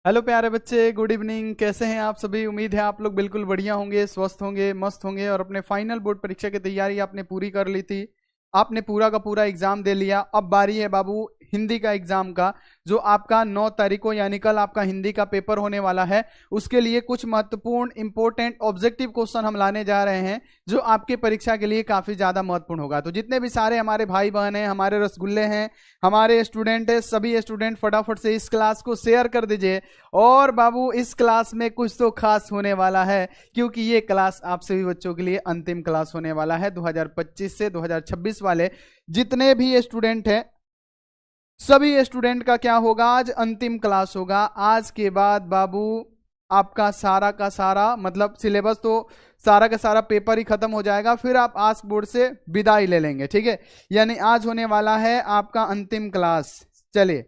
Hello प्यारे बच्चे, good evening. कैसे हैं आप सभी? उम्मीद है आप लोग बिल्कुल बढ़िया होंगे, स्वस्थ होंगे, मस्त होंगे और अपने फाइनल बोर्ड परीक्षा की तैयारी आपने पूरी कर ली थी। आपने पूरा का पूरा एग्जाम दे लिया। अब बारी है बाबू हिंदी का एग्जाम का, जो आपका 9 तारीख को यानी कल आपका हिंदी का पेपर होने वाला है। उसके लिए कुछ महत्वपूर्ण इंपॉर्टेंट ऑब्जेक्टिव क्वेश्चन हम लाने जा रहे हैं, जो आपके परीक्षा के लिए काफी ज्यादा महत्वपूर्ण होगा। तो जितने भी सारे हमारे भाई बहन हैं, हमारे रसगुल्ले हैं, हमारे स्टूडेंट है, सभी स्टूडेंट फटाफट से इस क्लास को शेयर कर दीजिए। और बाबू इस क्लास में कुछ तो खास होने वाला है, क्योंकि ये क्लास आप सभी बच्चों के लिए अंतिम क्लास होने वाला है। 2025 से 2026 वाले जितने भी स्टूडेंट हैं, सभी स्टूडेंट का क्या होगा, आज अंतिम क्लास होगा। आज के बाद बाबू आपका सारा का सारा मतलब सिलेबस तो सारा का सारा पेपर ही खत्म हो जाएगा, फिर आप आज बोर्ड से विदाई ले लेंगे। ठीक है, यानी आज होने वाला है आपका अंतिम क्लास। चलिए,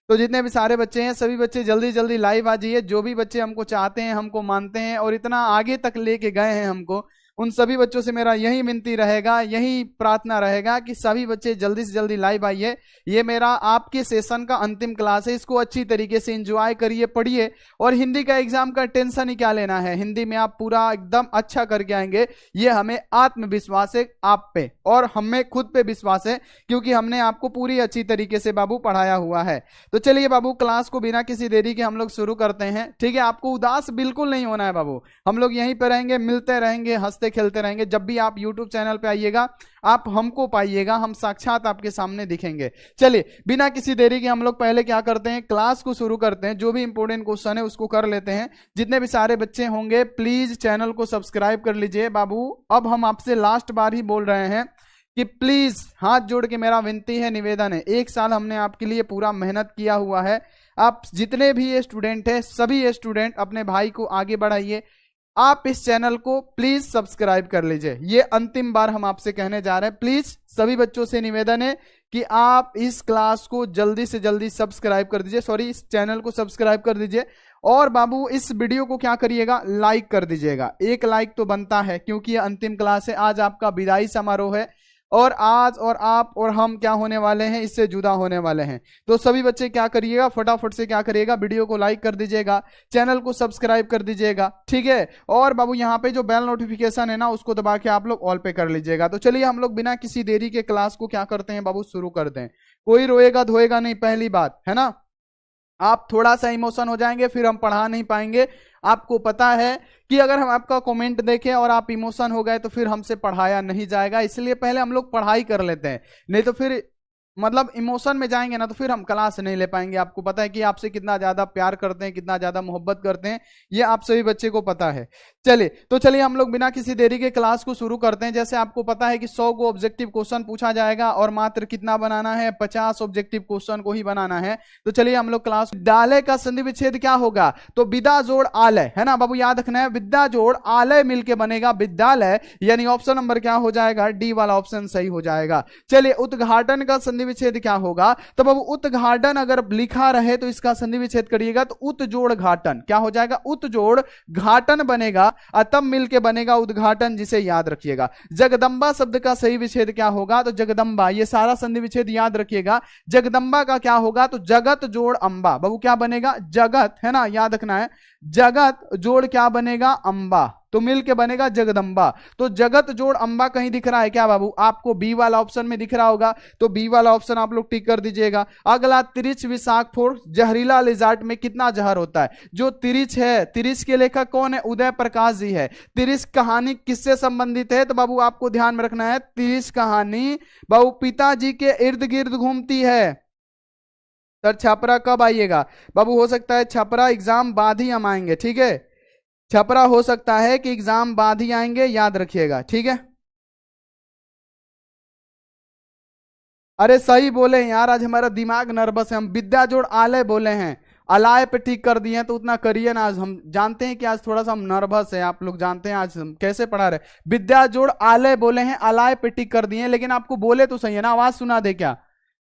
तो जितने भी सारे बच्चे हैं, सभी बच्चे जल्दी जल्दी लाइव आ जाइए। जो भी बच्चे हमको चाहते हैं, हमको मानते हैं और इतना आगे तक लेके गए हैं हमको, उन सभी बच्चों से मेरा यही विनती रहेगा, यही प्रार्थना रहेगा कि सभी बच्चे जल्दी से जल्दी लाइव आइए। ये मेरा आपके सेशन का अंतिम क्लास है, इसको अच्छी तरीके से एंजॉय करिए, पढ़िए। और हिंदी का एग्जाम का टेंशन ही क्या लेना है, हिंदी में आप पूरा एकदम अच्छा करके आएंगे। ये हमें आत्मविश्वास है आप पे और हमें खुद पे विश्वास है, क्योंकि हमने आपको पूरी अच्छी तरीके से बाबू पढ़ाया हुआ है। तो चलिए बाबू, क्लास को बिना किसी देरी के हम लोग शुरू करते हैं। ठीक है, आपको उदास बिल्कुल नहीं होना है बाबू, हम लोग यहीं पे रहेंगे, मिलते रहेंगे, हंसते खेलते रहेंगे। जब भी आप YouTube चैनल पे आइएगा, आप हमको पाइएगा, हम साक्षात आपके सामने दिखेंगे। चलिए, बिना किसी देरी के हम लोग पहले क्या करते हैं, क्लास को शुरू करते हैं। जो भी इंपॉर्टेंट क्वेश्चन है उसको कर लेते हैं। जितने भी सारे बच्चे होंगे, प्लीज चैनल को सब्सक्राइब कर लीजिए बाबू। अब हम आपसे लास्ट बार ही बोल रहे हैं कि प्लीज हाथ जोड़ के मेरा विनती है, निवेदन है, एक साल हमने आपके लिए पूरा मेहनत किया हुआ है। आप जितने भी स्टूडेंट हैं, सभी स्टूडेंट अपने भाई को आगे बढ़ाइए। आप इस चैनल को प्लीज सब्सक्राइब कर लीजिए। ये अंतिम बार हम आपसे कहने जा रहे हैं। प्लीज सभी बच्चों से निवेदन है कि आप इस क्लास को जल्दी से जल्दी सब्सक्राइब कर दीजिए, सॉरी इस चैनल को सब्सक्राइब कर दीजिए। और बाबू इस वीडियो को क्या करिएगा, लाइक कर दीजिएगा। एक लाइक तो बनता है, क्योंकि ये अंतिम क्लास है। आज आपका विदाई समारोह है और आज और आप और हम क्या होने वाले हैं, इससे जुदा होने वाले हैं। तो सभी बच्चे क्या करिएगा, फटाफट से क्या करिएगा, वीडियो को लाइक कर दीजिएगा, चैनल को सब्सक्राइब कर दीजिएगा। ठीक है, और बाबू यहाँ पे जो बेल नोटिफिकेशन है ना, उसको दबा के आप लोग ऑल पे कर लीजिएगा। तो चलिए हम लोग बिना किसी देरी के क्लास को क्या करते हैं बाबू, शुरू करते हैं। कोई रोएगा धोएगा नहीं, पहली बात है ना। आप थोड़ा सा इमोशन हो जाएंगे, फिर हम पढ़ा नहीं पाएंगे। आपको पता है कि अगर हम आपका कमेंट देखें और आप इमोशन हो गए तो फिर हमसे पढ़ाया नहीं जाएगा। इसलिए पहले हम लोग पढ़ाई कर लेते हैं, नहीं तो फिर मतलब इमोशन में जाएंगे ना तो फिर हम क्लास नहीं ले पाएंगे। आपको पता है कि आपसे कितना ज्यादा प्यार करते हैं, कितना ज्यादा मोहब्बत करते हैं, ये आप सभी बच्चे को पता है। चलिए, तो चलिए हम लोग बिना किसी देरी के क्लास को शुरू करते हैं। जैसे आपको पता है कि 100 को ऑब्जेक्टिव क्वेश्चन पूछा जाएगा और मात्र कितना बनाना है, 50 ऑब्जेक्टिव क्वेश्चन को ही बनाना है। तो चलिए हम लोग क्लास, विद्यालय का संधि विच्छेद क्या होगा, तो विदा जोड़ आलय है ना बाबू, याद रखना है। विद्या जोड़ आलय मिलके बनेगा विद्यालय, यानी ऑप्शन नंबर क्या हो जाएगा, डी वाला ऑप्शन सही हो जाएगा। चलिए, उद्घाटन का संधि विच्छेद क्या होगा, तो बाबू उद्घाटन अगर लिखा रहे तो इसका संधि विच्छेद करिएगा तो उत जोड़ घाटन क्या हो जाएगा, उत जोड़ घाटन बनेगा, तब मिलके बनेगा उद्घाटन, जिसे याद रखिएगा। जगदंबा शब्द का सही विच्छेद क्या होगा, तो जगदंबा, ये सारा संधि विच्छेद याद रखिएगा। जगदंबा का क्या होगा, तो जगत जोड़ अंबा, बाबू क्या बनेगा, जगत है ना, याद रखना है। जगत जोड़ क्या बनेगा, अंबा, तो मिलके बनेगा जगदंबा। तो जगत जोड़ अंबा कहीं दिख रहा है क्या बाबू, आपको बी वाला ऑप्शन में दिख रहा होगा, तो बी वाला ऑप्शन आप लोग टिक कर दीजिएगा। अगला, तिरिच विषाक्त फोर जहरीला लिजार्ड में कितना जहर होता है, जो तिरिच है, तिरिच के लेखक कौन है, उदय प्रकाश जी है। तिरिच कहानी किससे संबंधित है, तो बाबू आपको ध्यान में रखना है, तिरिच कहानी बाबू पिताजी के इर्द गिर्द घूमती है। सर छपरा कब आइएगा बाबू, हो सकता है छपरा एग्जाम बाद ही हम आएंगे। ठीक है, छपरा हो सकता है कि एग्जाम बाद ही आएंगे, याद रखिएगा। ठीक है, अरे सही बोले यार, आज हमारा दिमाग नर्वस है। हम विद्या जोड़ आलय बोले हैं, अलाय पे ठीक कर दिए हैं, तो उतना करिए ना। आज हम जानते हैं कि आज थोड़ा सा हम नर्वस है, आप लोग जानते हैं आज हम कैसे पढ़ा रहे। विद्या जोड़ आलय बोले हैं, अलाय पे टिक कर दिए हैं, लेकिन आपको बोले तो सही है ना। आवाज सुना दे क्या,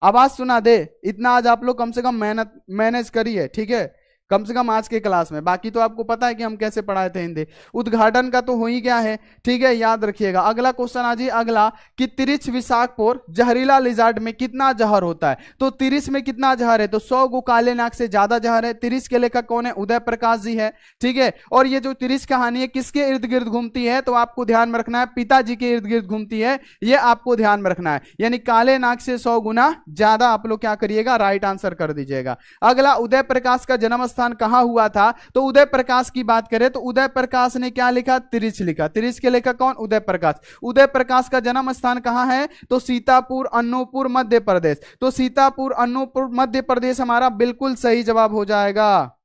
आवाज सुना दे, इतना आज आप लोग कम से कम मेहनत मैनेज करिए। ठीक है, कम से कम आज के क्लास में। बाकी तो आपको पता है कि हम कैसे पढ़ाए थे हिंदी। उद्घाटन का तो हो ही गया है, ठीक है, याद रखिएगा। अगला क्वेश्चन आ जी, अगला कि तिरिच विषाकपुर जहरीला लिजार्ड में कितना जहर होता है? तो तिरिच में कितना जहर है? तो 100 गो काले नाग से ज्यादा जहर है। तिरिच के लेखक कौन है? उदय प्रकाश जी है, ठीक है। और ये जो तिरिच कहानी है किसके इर्द गिर्द घूमती है? तो आपको ध्यान में रखना है पिताजी के इर्द गिर्द घूमती है, ये आपको ध्यान में रखना है। यानी काले नाग से 100 गुना ज्यादा आप लोग क्या करिएगा? राइट आंसर कर दीजिएगा। अगला, उदय प्रकाश का जन्म स्थान कहां हुआ था? तो उदय प्रकाश की बात करें तो उदय प्रकाश ने क्या लिखा? तिरिच लिखा। तिरिच के लेखक कौन? उदय प्रकाश। उदय प्रकाश का जन्म स्थान कहां है? तो सीतापुर अनूपपुर मध्य प्रदेश। तो सीतापुर अनूपपुर मध्य प्रदेश हमारा बिल्कुल सही जवाब हो जाएगा।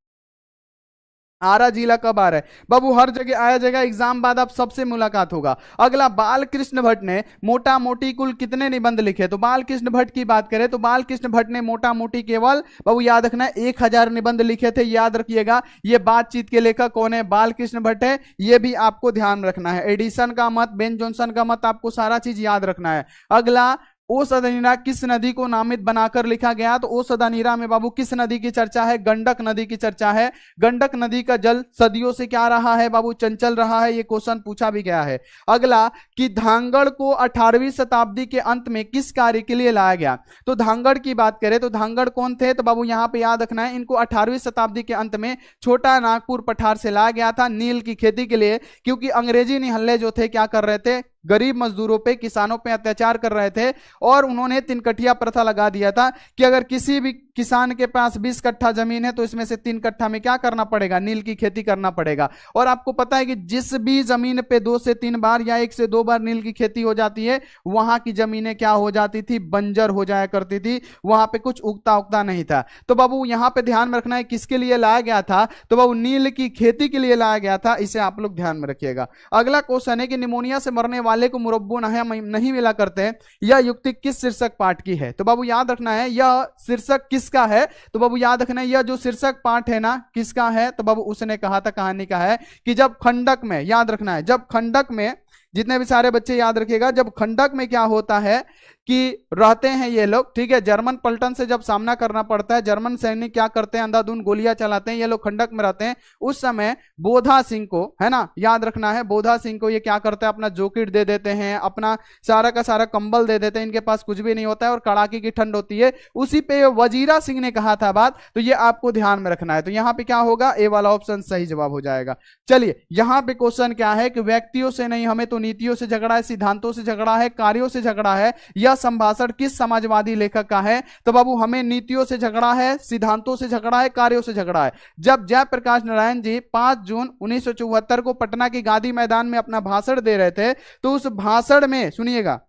आरा जिला कब आ रहा है बाबू? हर जगह आया जाएगा, एग्जाम बाद आप सबसे मुलाकात होगा। अगला, बाल कृष्ण भट्ट ने मोटा मोटी कुल कितने निबंध लिखे? तो बाल कृष्ण भट्ट की बात करें तो बाल कृष्ण भट्ट ने मोटा मोटी केवल बाबू याद रखना है 1000 निबंध लिखे थे, याद रखिएगा। ये बातचीत के लेखक कौन है? बाल कृष्ण भट्ट है, ये भी आपको ध्यान रखना है। एडिसन का मत, बेन जॉनसन का मत, आपको सारा चीज याद रखना है। अगला, ओ सदनीरा किस नदी को नामित बनाकर लिखा गया? तो ओ सदनीरा में बाबू किस नदी की चर्चा है? गंडक नदी की चर्चा है। गंडक नदी का जल सदियों से क्या रहा है बाबू? चंचल रहा है। ये क्वेश्चन पूछा भी गया है। अगला, कि धांगड़ को 18वीं शताब्दी के अंत में किस कार्य के लिए लाया गया? तो धांगड़ की बात करें तो धांगड़ कौन थे? तो बाबू यहां पे याद रखना है, इनको 18वीं शताब्दी के अंत में छोटा नागपुर पठार से लाया गया था नील की खेती के लिए, क्योंकि अंग्रेजी निहल्ले जो थे क्या कर रहे थे? गरीब मजदूरों पे, किसानों पे अत्याचार कर रहे थे। और उन्होंने 3 कट्ठिया प्रथा लगा दिया था कि अगर किसी भी किसान के पास 20 कट्ठा जमीन है तो इसमें से 3 कट्ठा में क्या करना पड़ेगा? नील की खेती करना पड़ेगा। और आपको पता है कि जिस भी जमीन पे 2 से 3 बार या 1 से 2 बार नील की खेती हो जाती है, वहां की जमीनें क्या हो जाती थी? बंजर हो जाया करती थी, वहां पे कुछ उगता उगता नहीं था। तो बाबू यहां पे ध्यान में रखना है किसके लिए लाया गया था? तो बाबू नील की खेती के लिए लाया गया था, इसे आप लोग ध्यान में रखिएगा। अगला क्वेश्चन है कि निमोनिया से मरने वाले को मुरब्बो नहीं मिला करते हैं, यह युक्ति किस शीर्षक पाठ की है? तो बाबू याद रखना है यह शीर्षक किसका है? तो बाबू याद रखना है यह जो शीर्षक पाठ है ना, किसका है? तो बाबू उसने कहा था, कहानी का है कि जब खंडक में, याद रखना है, जब खंडक में, जितने भी सारे बच्चे याद रखिएगा, जब खंडक में क्या होता है कि रहते हैं ये लोग, ठीक है, जर्मन पलटन से जब सामना करना पड़ता है, जर्मन सैनिक क्या करते हैं? अंधाधुंध गोलियां चलाते हैं, ये लोग खंडक में रहते हैं। उस समय बोधा सिंह को, है ना, याद रखना है, बोधा सिंह को ये क्या करते हैं? अपना जैकेट दे देते हैं, अपना सारा का सारा कंबल दे देते हैं, इनके पास कुछ भी नहीं होता है और कड़ाके की ठंड होती है। उसी पे वजीरा सिंह ने कहा था बात, तो ये आपको ध्यान में रखना है। तो यहां पे क्या होगा? ए वाला ऑप्शन सही जवाब हो जाएगा। चलिए, यहां पे क्वेश्चन क्या है कि व्यक्तियों से नहीं, हमें तो नीतियों से झगड़ा है, सिद्धांतों से झगड़ा है, कार्यों से झगड़ा है। यह संभाषण किस समाजवादी लेखक का है? तो बाबू हमें नीतियों से झगड़ा है, सिद्धांतों से झगड़ा है, कार्यों से झगड़ा है। जब जयप्रकाश नारायण जी 5 जून 1974 को पटना की गांधी मैदान में अपना भाषण दे रहे थे, तो उस भाषण में सुनिएगा,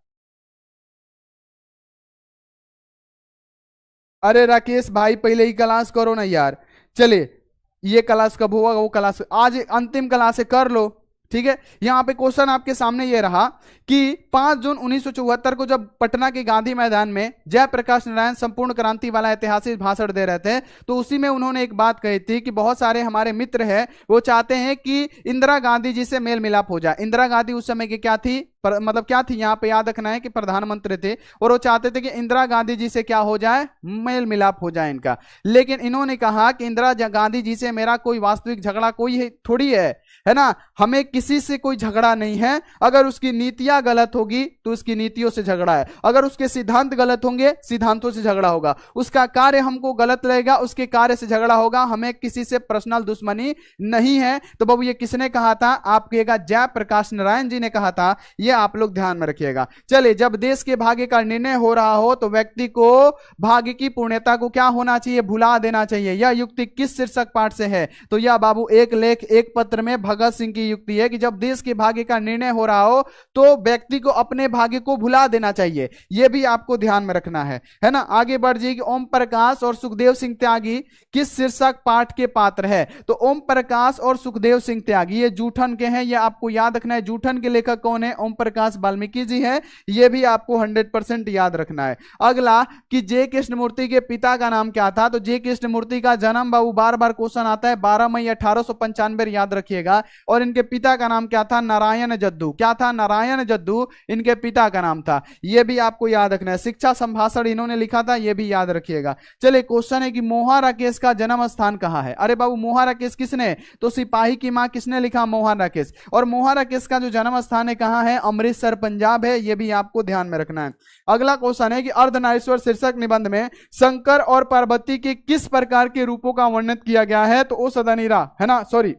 अरे राकेश भाई पहले ही क्लास करो ना यार। चलिए, ये क्लास कब होगा? वो क्लास आज अंतिम क्लास है, कर लो, ठीक है। यहां पे क्वेश्चन आपके सामने ये रहा कि 5 जून 1974 को जब पटना के गांधी मैदान में जयप्रकाश नारायण संपूर्ण क्रांति वाला ऐतिहासिक भाषण दे रहे थे, तो उसी में उन्होंने एक बात कही थी कि बहुत सारे हमारे मित्र हैं, वो चाहते हैं कि इंदिरा गांधी जी से मेल मिलाप हो जाए। इंदिरा गांधी उस समय की क्या थी? मतलब क्या थी? यहां पे याद रखना है कि प्रधानमंत्री थे, और वो चाहते थे कि इंदिरा गांधी जी से क्या हो जाए? मेल मिलाप हो जाए इनका। लेकिन इन्होंने कहा कि इंदिरा गांधी जी से मेरा कोई वास्तविक झगड़ा कोई थोड़ी है ना, हमें किसी से कोई झगड़ा नहीं है। अगर उसकी नीतियां गलत होगी तो उसकी नीतियों से झगड़ा है, अगर उसके सिद्धांत गलत होंगे सिद्धांतों से झगड़ा होगा, उसका कार्य हमको गलत लगेगा उसके कार्य से झगड़ा होगा, हमें किसी से पर्सनल दुश्मनी नहीं है। तो बाबू ये किसने कहा था? आप कहिएगा जयप्रकाश नारायण जी ने कहा था, ये आप लोग ध्यान में रखिएगा। चलिए, जब देश के भाग्य का निर्णय हो रहा हो तो व्यक्ति को भाग्य की पूर्णता को क्या होना चाहिए? भुला देना चाहिए। यह युक्ति किस शीर्षक पाठ से है? तो यह बाबू एक लेख एक पत्र में भगत सिंह की युक्ति है कि जब देश के भाग्य का निर्णय हो रहा हो तो व्यक्ति को अपने भाग्य को भुला देना चाहिए। यह भी आपको ध्यान में रखना है ना। आगे बढ़ जाइए। ओम प्रकाश और सुखदेव सिंह त्यागी किस शीर्षक पाठ के पात्र है? तो ओम प्रकाश और सुखदेव सिंह त्यागी ये जूठन के हैं, ये आपको याद रखना है। जूठन के लेखक कौन है? ओम ओम प्रकाश वाल्मीकि जी हैं, ये भी आपको 100% याद रखना है। अगला कि जे कृष्णमूर्ति के पिता का नाम क्या था, तो जे कृष्णमूर्ति का जन्म बाबू बार बार क्वेश्चन आता है 12 मई 1895, याद रखिएगा। और इनके पिता का नाम क्या था, नारायण जद्दू। क्या था, नारायण जद्दू इनके पिता का नाम था, ये भी आपको याद रखना है। शिक्षा संभाषण इन्होंने लिखा था, ये भी याद रखिएगा। चलिए क्वेश्चन है कि मोहा राकेश का जन्म स्थान कहां है। अरे बाबू मोहा राकेश किसने, तो सिपाही की मां किसने लिखा, मोहा राकेश। और मोहा राकेश का जो जन्म स्थान है कहां है, अमृतसर पंजाब है, ये भी आपको ध्यान में रखना है। अगला क्वेश्चन है कि अर्धनारीश्वर शीर्षक निबंध में शंकर और पार्वती के किस प्रकार के रूपों का वर्णन किया गया है, तो ओ सदनीरा है ना, सॉरी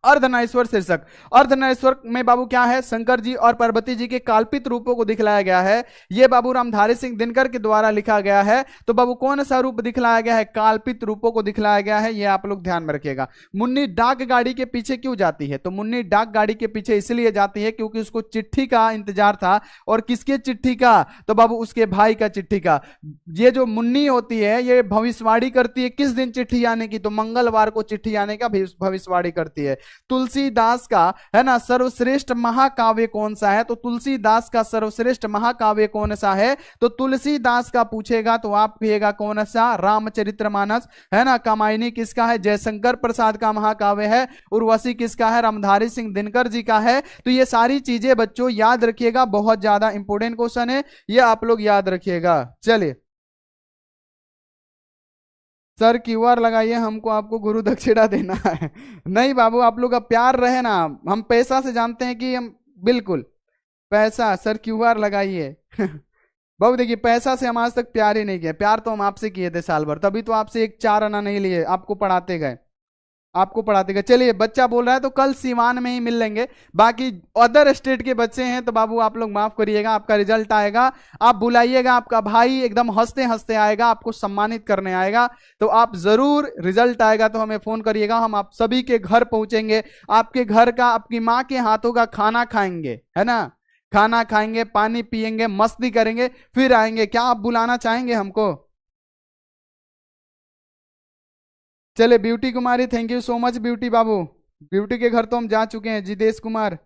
अर्धनारीश्वर शीर्षक। अर्धनारीश्वर में बाबू क्या है, शंकर जी और पार्वती जी के काल्पित रूपों को दिखलाया गया है। यह बाबू रामधारी सिंह दिनकर के द्वारा लिखा गया है। तो बाबू कौन सा रूप दिखलाया गया है, काल्पित रूपों को दिखलाया गया है, यह आप लोग ध्यान में रखिएगा। मुन्नी डाक गाड़ी के पीछे क्यों जाती है, तो मुन्नी डाक गाड़ी के पीछे इसलिए जाती है क्योंकि उसको चिट्ठी का इंतजार था। और किसके चिट्ठी का, तो बाबू उसके भाई का चिट्ठी का। ये जो मुन्नी होती है ये भविष्यवाणी करती है किस दिन चिट्ठी आने की, तो मंगलवार को चिट्ठी आने का भविष्यवाणी करती है। तुलसीदास का है ना सर्वश्रेष्ठ महाकाव्य कौन सा है, तो तुलसीदास का सर्वश्रेष्ठ महाकाव्य कौन सा है, तो तुलसीदास का पूछेगा तो आप कहिएगा कौन सा, रामचरितमानस है ना। कामायनी किसका है, जयशंकर प्रसाद का महाकाव्य है। उर्वशी किसका है, रामधारी सिंह दिनकर जी का है। तो ये सारी चीजें बच्चों याद रखिएगा, बहुत ज्यादा इंपॉर्टेंट क्वेश्चन है, ये आप लोग याद रखिएगा। चलिए सर क्यूआर लगाइए, हमको आपको गुरु दक्षिणा देना है। नहीं बाबू, आप लोग का प्यार रहे ना, हम पैसा से जानते हैं कि हम बिल्कुल पैसा, सर क्यूआर लगाइए। बाबू देखिए पैसा से हम आज तक प्यार ही नहीं किया, प्यार तो हम आपसे किए थे साल भर, तभी तो आपसे एक 4 आना नहीं लिए, आपको पढ़ाते गए, आपको पढ़ाते गए। चलिए बच्चा बोल रहा है तो कल सीवान में ही मिल लेंगे, बाकी अदर स्टेट के बच्चे हैं तो बाबू आप लोग माफ करिएगा, आपका रिजल्ट आएगा, आप बुलाइएगा, आपका भाई एकदम हंसते हंसते आएगा, आपको सम्मानित करने आएगा। तो आप जरूर, रिजल्ट आएगा तो हमें फोन करिएगा, हम आप सभी के घर पहुंचेंगे, आपके घर का, आपकी माँ के हाथों का खाना खाएंगे, है ना, खाना खाएंगे, पानी पिएंगे, मस्ती करेंगे, फिर आएंगे। क्या आप बुलाना चाहेंगे हमको? चले beauty Kumari, thank you so much beauty Babu, beauty के घर तो हम जा चुके हैं। जिदेश कुमार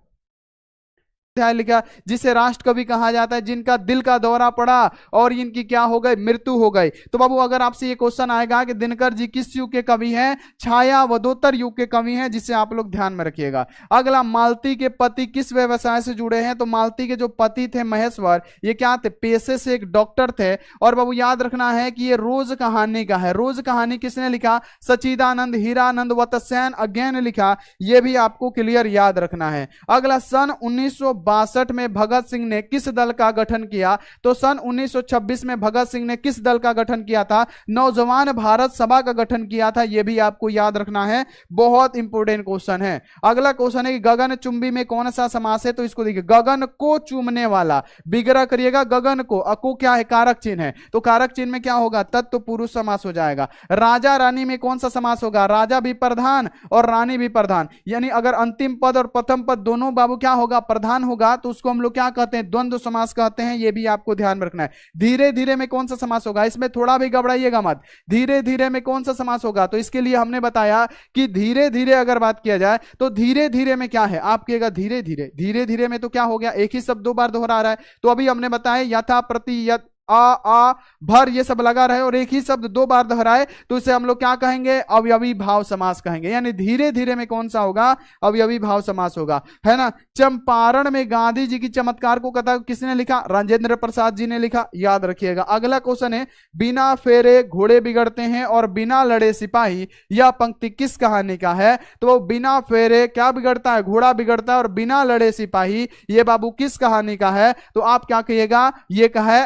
लिखा, जिसे राष्ट्र कवि कहा जाता है, जिनका दिल का दौरा पड़ा और इनकी क्या हो गई, मृत्यु हो गई। तो बाबू अगर आपसे ये क्वेश्चन आएगा कि दिनकर जी किस युग के कवि हैं, छाया वदोत्तर युग के कवि हैं, जिसे आप लोग ध्यान में रखिएगा। अगला, मालती के पति किस व्यवसाय से जुड़े हैं, तो मालती के जो पति थे महेश्वर, ये क्या थे, पेशे से एक डॉक्टर थे। और बाबू याद रखना है कि ये रोज कहानी का है। रोज कहानी किसने लिखा, सचिदानंद हीरानंद वत्स्यायन अज्ञा ने लिखा, ये भी आपको क्लियर याद रखना है। अगला, सन 1962 में भगत सिंह ने किस दल का गठन किया, तो सन 1926 में भगत सिंह ने किस दल का गठन किया था, नौजवान भारत सभा का गठन किया था, यह भी आपको याद रखना है, बहुत इंपॉर्टेंट क्वेश्चन है। अगला क्वेश्चन है कि गगन चुंबी में कौन सा समास है, तो इसको देखिए, गगन को चूमने वाला, विग्रह करिएगा, गगन को क्या है, कारक चिन्ह है, तो कारक चिन्ह में क्या होगा, तत्व पुरुष समास हो जाएगा। राजा रानी में कौन सा समास होगा, राजा भी प्रधान और रानी भी प्रधान, यानी अगर अंतिम पद और प्रथम पद दोनों बाबू क्या होगा, प्रधान होगा, तो उसको हम लोग क्या कहते हैं, द्वंद्व समास कहते हैं, ये भी आपको ध्यान में रखना है। धीरे धीरे में कौन सा समास होगा, इसमें थोड़ा भी घबराइएगा मत, धीरे धीरे में कौन सा समास होगा, तो इसके लिए हमने बताया कि धीरे धीरे अगर बात किया जाए तो धीरे धीरे में क्या है, आप कहिएगा धीरे धीरे, धीरे धीरे में तो क्या हो गया, एक ही शब्द 2 बार दोहरा रहा है, तो अभी हमने बताया यथा प्रति यत आ भर ये सब लगा रहे और एक ही शब्द 2 बार दोहराए, तो इसे हम लोग क्या कहेंगे, अवयवी भाव समास कहेंगे, यानी धीरे धीरे में कौन सा होगा, अवयवी भाव समास होगा, है ना। चंपारण में गांधी जी की चमत्कार को कथा किसने लिखा, राजेंद्र प्रसाद जी ने लिखा, याद रखिएगा। अगला क्वेश्चन है, बिना फेरे घोड़े बिगड़ते हैं और बिना लड़े सिपाही, यह पंक्ति किस कहानी का है, तो वो बिना फेरे क्या बिगड़ता है, घोड़ा बिगड़ता है, और बिना लड़े सिपाही, ये बाबू किस कहानी का है, तो आप क्या कहिएगा, ये कहा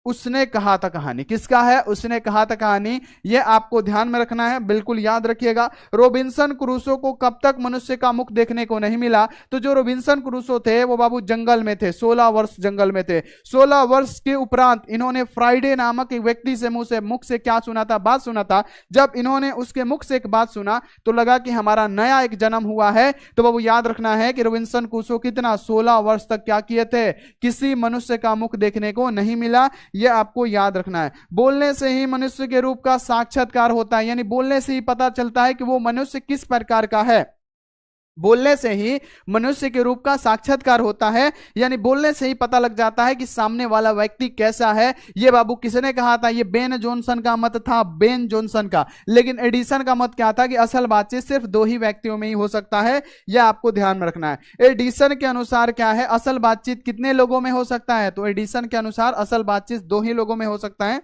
उसने कहा था कहानी, किसका है, उसने कहा था कहानी, ये आपको ध्यान में रखना है, बिल्कुल याद रखिएगा। रोबिन्सन क्रूसो को कब तक मनुष्य का मुख देखने को नहीं मिला, तो जो रोबिन्सन क्रूसो थे वो बाबू जंगल में थे, 16 वर्ष जंगल में थे। 16 वर्ष के उपरांत इन्होंने फ्राइडे नामक एक व्यक्ति से मुख से क्या सुना था, बात सुना था। जब इन्होंने उसके मुख से एक बात सुना तो लगा कि हमारा नया एक जन्म हुआ है। तो बाबू याद रखना है कि रोबिन्सन क्रूसो कितना 16 वर्ष तक क्या किए थे, किसी मनुष्य का मुख देखने को नहीं मिला, यह आपको याद रखना है। बोलने से ही मनुष्य के रूप का साक्षात्कार होता है, यानी बोलने से ही पता चलता है कि वो मनुष्य किस प्रकार का है। बोलने से ही मनुष्य के रूप का साक्षात्कार होता है, यानी बोलने से ही पता लग जाता है कि सामने वाला व्यक्ति कैसा है। ये बाबू किसने कहा था? ये बेन जॉनसन का मत था, बेन जॉनसन का। लेकिन एडिसन का मत क्या था कि असल बातचीत सिर्फ दो ही व्यक्तियों में ही हो सकता है, यह आपको ध्यान में रखना है। एडिसन के अनुसार क्या है, असल बातचीत कितने लोगों में हो सकता है? तो एडिसन के अनुसार असल बातचीत दो ही लोगों में हो सकता है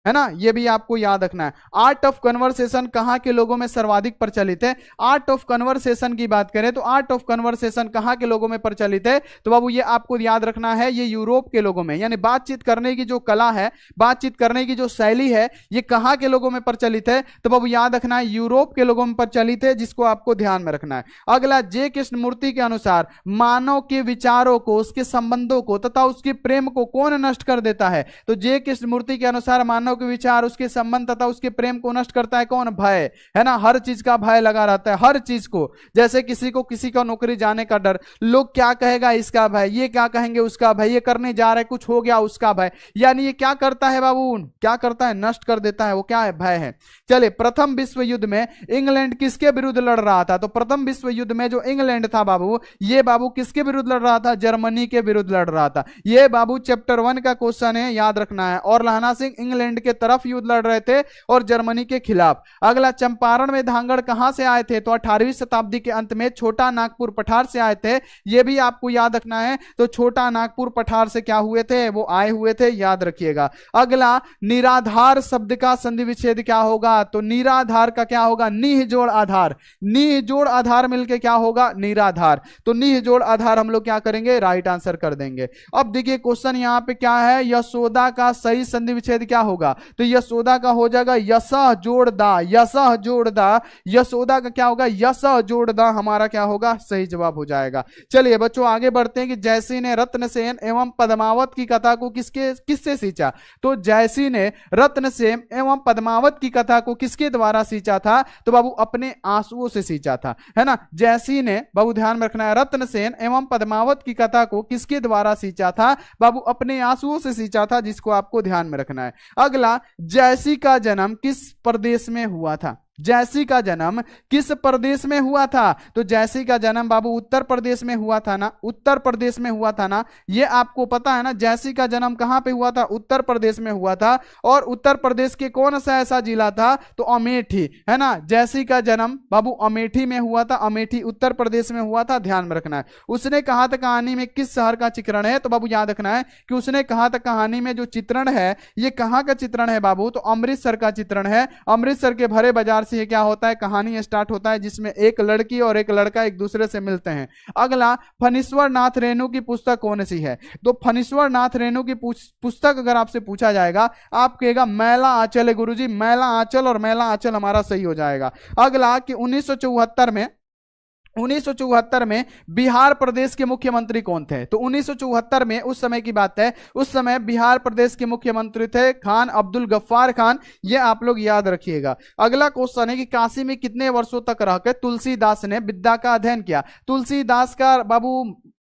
ना, ये भी आपको याद रखना है। आर्ट ऑफ कन्वर्सेशन कहां के लोगों में सर्वाधिक प्रचलित है? आर्ट ऑफ कन्वर्सेशन की बात करें तो आर्ट ऑफ कन्वर्सेशन कहां के लोगों में प्रचलित है? तो बाबू ये आपको याद रखना है, ये यूरोप के लोगों में, यानी बातचीत करने की जो कला है, बातचीत करने की जो शैली है, ये कहां के लोगों में प्रचलित है? तो बाबू याद रखना है, यूरोप के लोगों में प्रचलित है, जिसको आपको ध्यान में रखना है। अगला, जे कृष्णमूर्ति के अनुसार मानव के विचारों को, उसके संबंधों को तथा उसके प्रेम को कौन नष्ट कर देता है? तो जे कृष्णमूर्ति के अनुसार मानव के विचार, उसके संबंध तथा उसके प्रेम को नष्ट करता है कौन? भय, है ना। हर चीज का भय लगा रहता है, हर चीज को। जैसे किसी को किसी का नौकरी जाने का डर, लोग क्या कहेगा इसका भय, ये क्या कहेंगे उसका भय, ये करने जा रहे कुछ हो गया उसका भय, यानी ये क्या करता है बाबू? क्या करता है? नष्ट कर देता है। वो क्या है? भय है। चलिए, प्रथम विश्व युद्ध में इंग्लैंड किसके विरुद्ध लड़ रहा था? तो प्रथम विश्व युद्ध में जो इंग्लैंड था बाबू, ये बाबू किसके विरुद्ध लड़ रहा था? जर्मनी के विरुद्ध लड़ रहा था। ये बाबू चैप्टर 1 का क्वेश्चन है, याद रखना है। और लहना सिंह इंग्लैंड के तरफ युद्ध लड़ रहे थे और जर्मनी के खिलाफ। अगला, चंपारण में धांगड़ कहां से आए थे? तो 18वीं शताब्दी के अंत में छोटा नागपुर पठार से आए थे, यह भी आपको याद रखना है। तो छोटा नागपुर पठार से क्या हुए थे? वो आए हुए थे, याद रखिएगा। अगला, निराधार शब्द का संधि विच्छेद क्या होगा? तो निराधार का क्या होगा? निह जोड़ आधार, निह जोड़ आधार मिलके क्या होगा? निराधार। तो निह जोड़ आधार हम लोग क्या करेंगे? राइट आंसर कर देंगे। अब देखिए क्वेश्चन यहां पे क्या है, यशोदा का सही संधि विच्छेद क्या होगा? तो यशोदा का हो जाएगा यसह जोड़ दा, यसह जोड़ दा। यशोदा का क्या होगा? यसह जोड़ दा, हमारा क्या होगा? सही जवाब हो जाएगा। चलिए बच्चों आगे बढ़ते हैं कि जयसी ने रत्नसेन एवं पद्मावत की कथा को किससे सींचा? तो जयसी ने रत्नसेन एवं पद्मावत की कथा को किसके द्वारा सींचा था? तो बाबू अपने आंसुओं से सींचा था, है ना। जयसी ने, बाबू ध्यान में रखना है, रत्नसेन एवं पद्मावत की कथा को किसके द्वारा सींचा था? बाबू अपने आंसुओं से सींचा था, जिसको आपको ध्यान में रखना है। अगला, जयसी का जन्म किस प्रदेश में हुआ था? जयसी का जन्म किस प्रदेश में हुआ था? तो जयसी का जन्म बाबू उत्तर प्रदेश में हुआ था ना, उत्तर प्रदेश में हुआ था ना, ये आपको पता है ना। जयसी का जन्म कहां पे हुआ था? उत्तर प्रदेश में हुआ था। और उत्तर प्रदेश के कौन सा ऐसा जिला था? तो अमेठी, है ना। जयसी का जन्म बाबू अमेठी में हुआ था, अमेठी उत्तर प्रदेश में हुआ था, ध्यान में रखना है। उसने कहा था कहानी में किस शहर का चित्रण है? तो बाबू याद रखना है कि उसने कहा था कहानी में जो चित्रण है, ये कहां का चित्रण है बाबू? तो अमृतसर का चित्रण है। अमृतसर के भरे बाजार से क्या होता है? कहानी स्टार्ट होता है, जिसमें एक लड़की और एक लड़का एक दूसरे से मिलते हैं। अगला, फणीश्वर नाथ रेणु की पुस्तक कौन सी है? तो फणीश्वर नाथ रेणु की पुस्तक अगर आपसे पूछा जाएगा, आप कहेगा मैला आंचल है गुरुजी, मैला आंचल, और मैला आंचल हमारा सही हो जाएगा। अगला, कि 1974 में बिहार प्रदेश के मुख्यमंत्री कौन थे? तो 1974 में, उस समय की बात है, उस समय बिहार प्रदेश के मुख्यमंत्री थे खान अब्दुल गफ्फार खान, ये आप लोग याद रखिएगा। अगला क्वेश्चन है कि काशी में कितने वर्षों तक रहकर तुलसीदास ने विद्या का अध्ययन किया? तुलसीदास का बाबू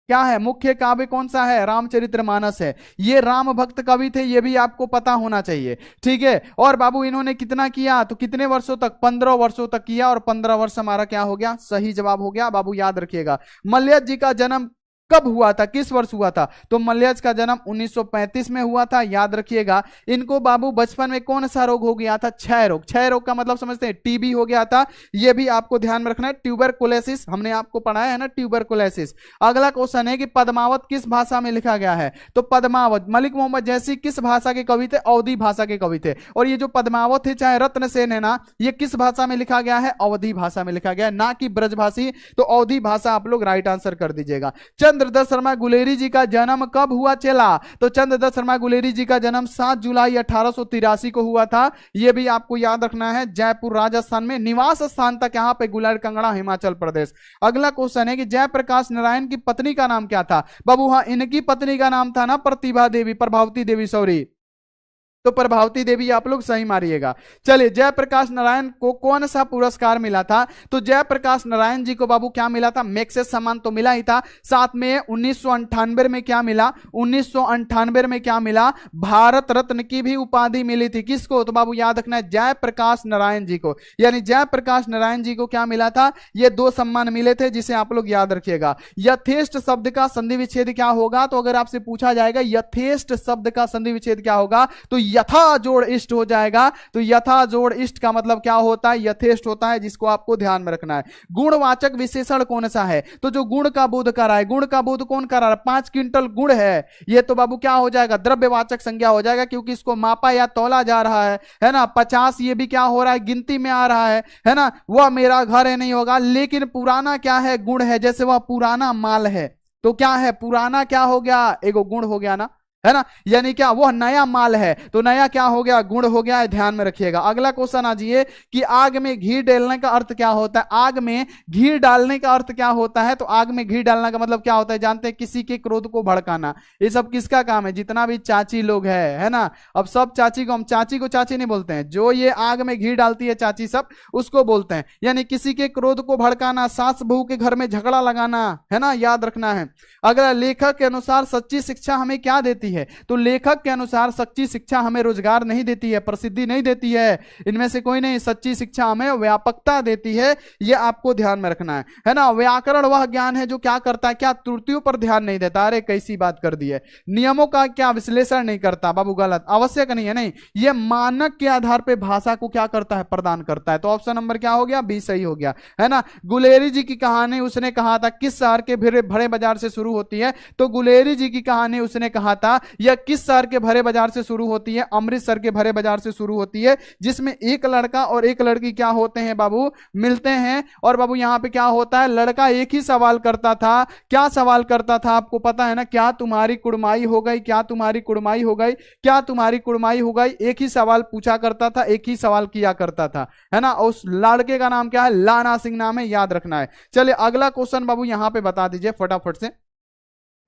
क्या है? मुख्य काव्य कौन सा है? रामचरितमानस है। ये राम भक्त कवि थे, ये भी आपको पता होना चाहिए, ठीक है। और बाबू इन्होंने कितना किया? तो कितने वर्षों तक? 15 वर्षों तक किया, और 15 वर्ष हमारा क्या हो गया? सही जवाब हो गया। बाबू याद रखिएगा। मल्यज जी का जन्म कब हुआ था? किस वर्ष हुआ था? तो मल्यज का जन्म 1935 में हुआ था, याद रखिएगा। इनको बाबू बचपन में कौन सा रोग हो गया था? क्षय रोग। क्षय रोग का मतलब समझते हैं? टीबी हो गया था, यह भी आपको ध्यान में रखना है। ट्यूबरकुलोसिस हमने आपको पढ़ाया है ना, ट्यूबरकुलोसिस। अगला क्वेश्चन है कि पद्मावत किस भाषा में लिखा गया है? तो पद्मावत मलिक मोहम्मद जैसी किस भाषा के कवि थे? अवधी भाषा के कवि थे। और ये जो पद्मावत है चाहे रत्नसेन है ना, ये किस भाषा में लिखा गया है? अवधी भाषा में लिखा गया है, ना कि ब्रजभाषी। तो अवधी भाषा आप लोग राइट आंसर कर दीजिएगा। चंद्रदत्त शर्मा गुलेरी जी का जन्म कब हुआ चला? तो चंद्रदत्त शर्मा गुलेरी जी का जन्म 7 जुलाई 1883 को हुआ था, यह भी आपको याद रखना है। जयपुर राजस्थान में, निवास स्थान तक यहाँ पे गुलर कंगड़ा हिमाचल प्रदेश। अगला क्वेश्चन है कि जयप्रकाश नारायण की पत्नी का नाम क्या था? बाबू हाँ, इनकी पत्नी का नाम था ना प्रतिभा देवी, प्रभावती देवी, सॉरी। तो प्रभावती देवी आप लोग सही मारिएगा। चलिए, जयप्रकाश नारायण को कौन सा पुरस्कार मिला था? तो जयप्रकाश नारायण जी को बाबू क्या मिला था? मैग्सेसे सम्मान तो मिला ही था, साथ में 1998 में क्या मिला? 1998 में क्या मिला? भारत रत्न की भी उपाधि मिली थी। किसको? तो बाबू याद रखना है, जयप्रकाश नारायण जी को। यानी जयप्रकाश नारायण जी को क्या मिला था? ये 2 सम्मान मिले थे, जिसे आप लोग याद रखिएगा। यथेष्ट शब्द का संधि विच्छेद क्या होगा? तो अगर आपसे पूछा जाएगा यथेष्ट शब्द का संधि विच्छेद क्या होगा, तो यथा जोड़ इष्ट हो जाएगा। तो यथा जोड़ इष्ट का मतलब क्या होता है? यथेष्ट होता है, जिसको आपको ध्यान में रखना है। गुणवाचक विशेषण कौन सा है? तो जो गुण का बोध कर रहा है, गुण का बोध कौन कर रहा है? 5 क्विंटल गुण है, ये तो बाबू क्या हो जाएगा? द्रव्यवाचक संज्ञा हो जाएगा, क्योंकि इसको मापा या तौला जा रहा है ना। 50 ये भी क्या हो रहा है? गिनती में आ रहा है ना। वह मेरा घर है नहीं होगा, लेकिन पुराना क्या है? गुण है। जैसे वह पुराना माल है, तो क्या है? पुराना क्या हो गया? एगो गुण हो गया ना, है ना। यानी क्या? वह नया माल है, तो नया क्या हो गया? गुण हो गया है। ध्यान में रखिएगा। अगला क्वेश्चन आजिए कि आग में घी डालने का अर्थ क्या होता है? आग में घी डालने का अर्थ क्या होता है? तो आग में घी डालने का मतलब क्या होता है? जानते हैं, किसी के क्रोध को भड़काना। ये सब किसका काम है? जितना भी चाची लोग है ना। अब सब चाची को हम चाची को चाची नहीं बोलते हैं, जो ये आग में घी डालती है चाची सब, उसको बोलते हैं। यानी किसी के क्रोध को भड़काना, सास बहू के घर में झगड़ा लगाना, है ना, याद रखना है। अगला, लेखक के अनुसार सच्ची शिक्षा हमें क्या देती है? तो लेखक के अनुसार सच्ची शिक्षा हमें रोजगार नहीं देती है, प्रसिद्धि नहीं देती है, इनमें से कोई नहीं। सच्ची शिक्षा हमें व्यापकता देती है, यह आपको ध्यान में रखना है ना। व्याकरण वह ज्ञान है जो क्या करता है? क्या त्रुटियों पर ध्यान नहीं देता। अरे कैसी बात कर दी है। नियमों का क्या विश्लेषण नहीं करता? बाबू गलत, आवश्यक नहीं है, नहीं। यह मानक के आधार पर भाषा को क्या करता है? प्रदान करता है। तो ऑप्शन नंबर क्या हो गया? बी सही हो गया, है ना। गुलेरी जी की कहानी उसने कहा था किस शहर के भरे बाजार से शुरू होती है? तो गुलेरी जी की कहानी उसने कहा था यह किस शहर के भरे बाजार से शुरू होती है? अमृतसर के भरे बाजार से शुरू होती है, जिसमें एक लड़का और एक लड़की क्या होते हैं बाबू? मिलते हैं। और बाबू यहां पे क्या होता है? लड़का एक ही सवाल करता था। क्या सवाल करता था? आपको पता है ना, क्या तुम्हारी कुड़माई हो गई? क्या तुम्हारी कुड़माई हो गई? क्या तुम्हारी कुड़माई हो गई? एक ही सवाल पूछा करता था, एक ही सवाल किया करता था, है ना। उस लड़के का नाम क्या है? लाना सिंह नाम है, याद रखना है। चलिए अगला क्वेश्चन बाबू यहां पे बता दीजिए फटाफट से,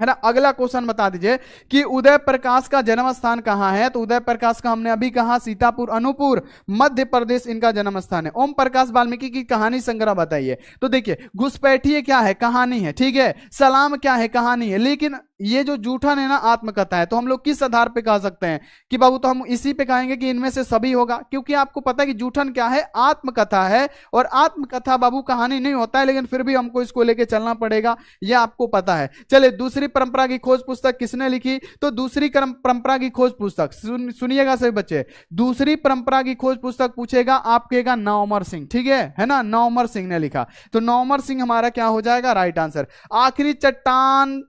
है ना। अगला क्वेश्चन बता दीजिए कि उदय प्रकाश का जन्म स्थान कहां है? तो उदय प्रकाश का हमने अभी कहा सीतापुर, अनूपपुर, मध्य प्रदेश इनका जन्म स्थान है। ओम प्रकाश वाल्मीकि की कहानी संग्रह बताइए। तो देखिए, घुसपैठिए क्या है? कहानी है, ठीक है। सलाम क्या है? कहानी है। लेकिन ये जो जूठन है ना, आत्मकथा है। तो हम लोग किस आधार पे कह सकते हैं कि बाबू? तो हम इसी पे कहेंगे कि इनमें से सभी होगा, क्योंकि आपको पता है कि जूठन क्या है? आत्मकथा है। और आत्मकथा बाबू कहानी नहीं होता है, लेकिन फिर भी हमको इसको लेके चलना पड़ेगा, यह आपको पता है। चलिए, दूसरी परंपरा की खोज पुस्तक किसने लिखी? तो दूसरी परंपरा की खोज पुस्तक सुनिएगा सभी बच्चे, दूसरी परंपरा की खोज पुस्तक पूछेगा, आप कहेगा नवअमर सिंह, ठीक है ना। नवअमर सिंह ने लिखा, तो नवअमर सिंह हमारा क्या हो जाएगा? Right answer. आखिरी चट्टान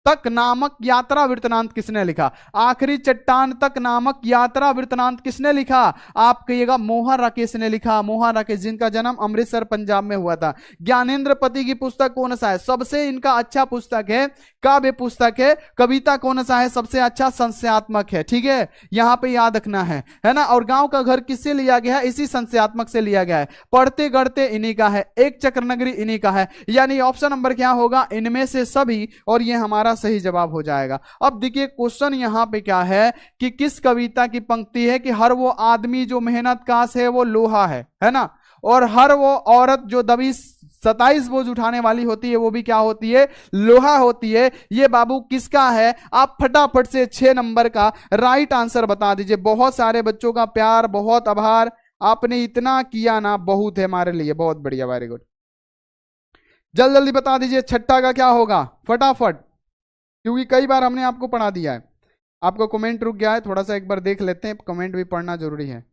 तक नामक यात्रा वृत्तांत किसने लिखा? आखिरी चट्टान तक नामक यात्रा वृत्तांत किसने लिखा? आप कहिएगा मोहन राकेश ने लिखा। मोहन राकेश, जिनका जन्म अमृतसर पंजाब में हुआ था। ज्ञानेंद्र पति की पुस्तक कौन सा है? सबसे इनका अच्छा पुस्तक है, काव्य पुस्तक है। कविता कौन सा है? सबसे अच्छा संशयात्मक है, ठीक है, यहां पे याद रखना है ना। और गांव का घर किससे लिया गया है? इसी संशयात्मक से लिया गया है। पढ़ते गढ़ते इन्हीं का है। एक चक्र नगरी इन्हीं का है। यानी ऑप्शन नंबर क्या होगा? इनमें से सभी, और ये हमारा सही जवाब हो जाएगा। अब देखिए क्वेश्चन यहां पे क्या है कि किस कविता की पंक्ति है कि हर वो आदमी जो मेहनत काश है वो लोहा है ना। और हर वो औरत जो दबी 27 बोझ उठाने वाली होती है वो भी क्या होती है? लोहा होती है। ये बाबू किसका है? आप फटाफट से 6 नंबर का राइट आंसर बता दीजिए। बहुत सारे बच्चों का प्यार, बहुत आभार, आपने इतना किया ना, बहुत है हमारे लिए, बहुत बढ़िया, वेरी गुड। जल्दी जल्दी बता दीजिए छठा का क्या होगा फटाफट, क्योंकि कई बार हमने आपको पढ़ा दिया है। आपका कमेंट रुक गया है, थोड़ा सा एक बार देख लेते हैं, कमेंट भी पढ़ना जरूरी है।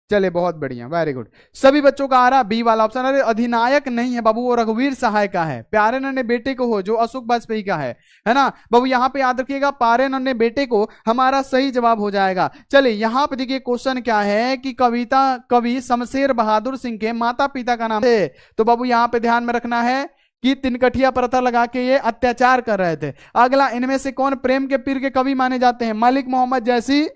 चले बहुत बढ़िया, वेरी गुड। सभी बच्चों का आ रहा बी वाला ऑप्शन। अरे अधिनायक नहीं है बाबू, वो रघुवीर सहाय का है। प्यारे नन्हे बेटे को हो, जो अशोक वाजपेयी का है ना बाबू। यहां पे याद रखिएगा, प्यारे नन्हे बेटे को हमारा सही जवाब हो जाएगा। चलिए यहां पे देखिए क्वेश्चन क्या है कि कवि शमशेर बहादुर सिंह के माता पिता का नाम है। तो बाबू यहां पे ध्यान में रखना है कि तिनकठिया प्रथा लगा के ये अत्याचार कर रहे थे। अगला, इनमें से कौन प्रेम के पीर के कवि माने जाते हैं? मलिक मोहम्मद जैसी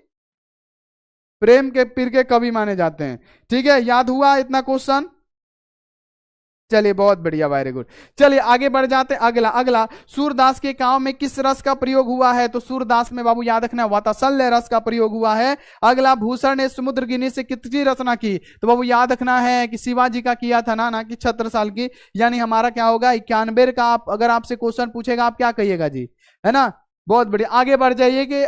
प्रेम के पीर के कवि माने जाते हैं, ठीक है। याद हुआ इतना क्वेश्चन? चलिए बहुत बढ़िया, वेरी गुड। चलिए आगे बढ़ जाते हैं। अगला अगला, सूरदास के काम में किस रस का प्रयोग हुआ है? तो सूरदास में बाबू याद रखना वात्सल्य रस का प्रयोग हुआ है। अगला, भूषण ने समुद्रगिनी से कितनी रचना की? तो बाबू याद रखना है कि शिवाजी का किया था ना कि छत्रसाल की, यानी हमारा क्या होगा 91 का। आप अगर आपसे क्वेश्चन पूछेगा आप क्या कहिएगा जी, है ना। बहुत बढ़िया, आगे बढ़ जाइए कि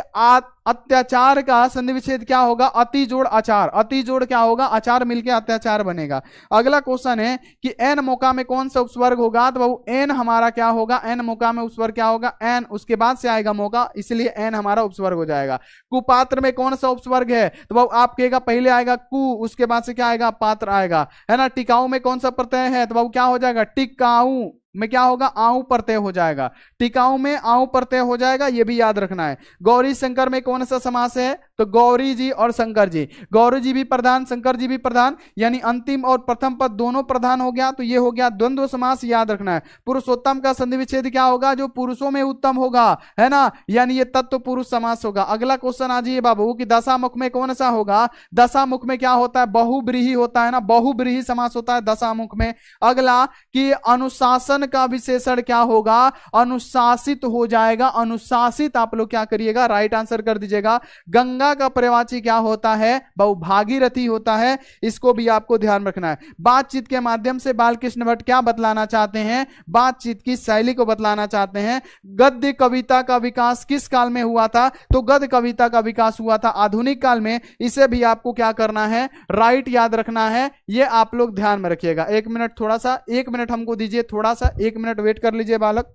अत्याचार का संधि विच्छेद क्या होगा? अति जोड़ आचार। अति जोड़ क्या होगा? आचार मिलके अत्याचार बनेगा। अगला क्वेश्चन है कि एन मौका में कौन सा उपस्वर्ग होगा? तो बाबू एन हमारा क्या होगा? एन मौका में उपस्वर्ग क्या होगा? एन, उसके बाद से आएगा मौका, इसलिए एन हमारा उपस्वर्ग हो जाएगा। कुपात्र में कौन सा उपस्वर्ग है? तो बाबू आप कहेगा पहले आएगा कु, उसके बाद से क्या आएगा? पात्र आएगा, है ना। टिकाऊ में कौन सा प्रत्यय है? तो बाबू क्या हो जाएगा? टिकाऊ में क्या होगा? आऊ प्रत्यय हो जाएगा। टिकाऊ में आऊ प्रत्यय हो जाएगा, ये भी याद रखना है। गौरी शंकर में कौन सा समास है? तो गौरी जी और शंकर जी, गौरी जी भी प्रधान शंकर जी भी प्रधान, यानी अंतिम और प्रथम पद दोनों प्रधान हो गया, तो ये हो गया द्वंद्व समास, याद रखना है। पुरुषोत्तम का संधि विच्छेद क्या होगा? जो पुरुषों में उत्तम होगा, है ना, यानी ये तत्व पुरुष समास होगा। अगला क्वेश्चन आ जाइए बाबू कि दशामुख में कौन सा होगा? दशामुख में क्या होता है? बहुब्रीहि होता है ना, बहुब्रीहि समास होता है दशामुख में। अगला कि अनुशासन का विशेषण क्या होगा? अनुशासित हो जाएगा, अनुशासित। आप लोग क्या करिएगा? राइट आंसर कर दीजिएगा। गंगा का पर्यायवाची क्या होता है? बहु भागीरथी होता है, इसको भी आपको ध्यान रखना है। बातचीत के माध्यम से बालकृष्ण भट्ट क्या बतलाना चाहते हैं? बातचीत की शैली को बतलाना चाहते हैं। गद्य कविता का विकास किस काल में हुआ था? तो गद्य कविता का विकास हुआ था आधुनिक काल में। इसे भी आपको क्या करना है? राइट याद रखना है, ये आप लोग ध्यान में रखिएगा। एक मिनट, थोड़ा सा 1 मिनट हमको दीजिए, थोड़ा सा 1 मिनट वेट कर लीजिए बालक,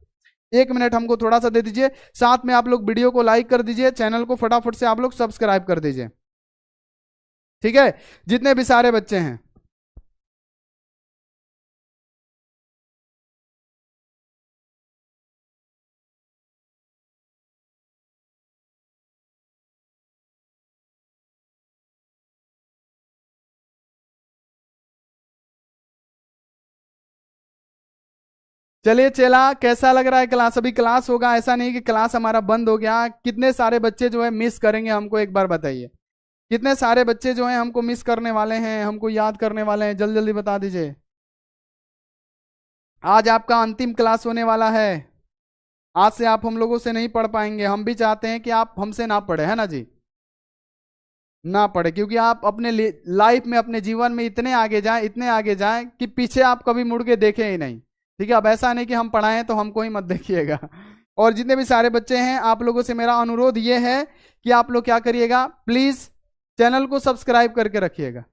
1 मिनट हमको थोड़ा सा दे दीजिए। साथ में आप लोग वीडियो को लाइक कर दीजिए, चैनल को फटाफट से आप लोग सब्सक्राइब कर दीजिए, ठीक है, जितने भी सारे बच्चे हैं। चलिए चला, कैसा लग रहा है क्लास? अभी क्लास होगा, ऐसा नहीं कि क्लास हमारा बंद हो गया। कितने सारे बच्चे जो है मिस करेंगे हमको, एक बार बताइए। कितने सारे बच्चे जो हैं हमको मिस करने वाले हैं, हमको याद करने वाले हैं? जल्दी जल्दी बता दीजिए। आज आपका अंतिम क्लास होने वाला है। आज से आप हम लोगों से नहीं पढ़ पाएंगे। हम भी चाहते हैं कि आप हमसे ना पढ़े, है ना जी, ना पढ़े, क्योंकि आप अपने लाइफ में, अपने जीवन में इतने आगे जाएं, इतने आगे जाएं कि पीछे आप कभी मुड़ के देखें ही नहीं। ठीक है, अब ऐसा नहीं कि हम पढ़ाएं तो हमको ही मत देखिएगा। और जितने भी सारे बच्चे हैं, आप लोगों से मेरा अनुरोध ये है कि आप लोग क्या करिएगा, प्लीज चैनल को सब्सक्राइब करके रखिएगा।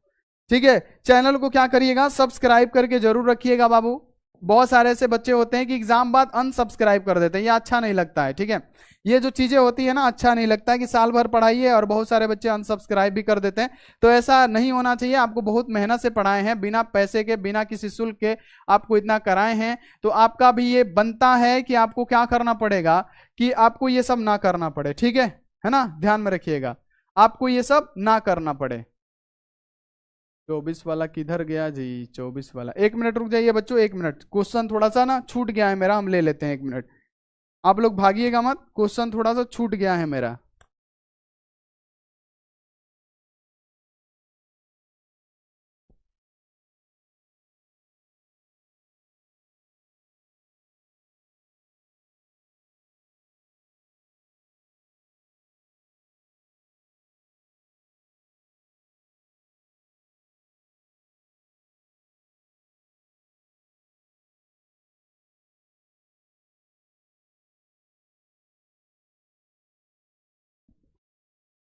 ठीक है, चैनल को क्या करिएगा? सब्सक्राइब करके जरूर रखिएगा बाबू। बहुत सारे ऐसे बच्चे होते हैं कि एग्जाम बाद अनसब्सक्राइब कर देते हैं, ये अच्छा नहीं लगता है। ठीक है, ये जो चीजें होती है ना, अच्छा नहीं लगता है कि साल भर पढ़ाइए और बहुत सारे बच्चे अनसब्सक्राइब भी कर देते हैं। तो ऐसा नहीं होना चाहिए। आपको बहुत मेहनत से पढ़ाए हैं, बिना पैसे के, बिना किसी शुल्क के आपको इतना कराए हैं, तो आपका भी ये बनता है कि आपको क्या करना पड़ेगा, कि आपको ये सब ना करना पड़े। ठीक है ना, ध्यान में रखिएगा, आपको ये सब ना करना पड़े। 24 वाला किधर गया जी? 24 वाला, 1 मिनट रुक जाइए बच्चों, 1 मिनट। क्वेश्चन थोड़ा सा ना छूट गया है मेरा, हम ले लेते हैं 1 मिनट। आप लोग भागिएगा मत, क्वेश्चन थोड़ा सा छूट गया है मेरा।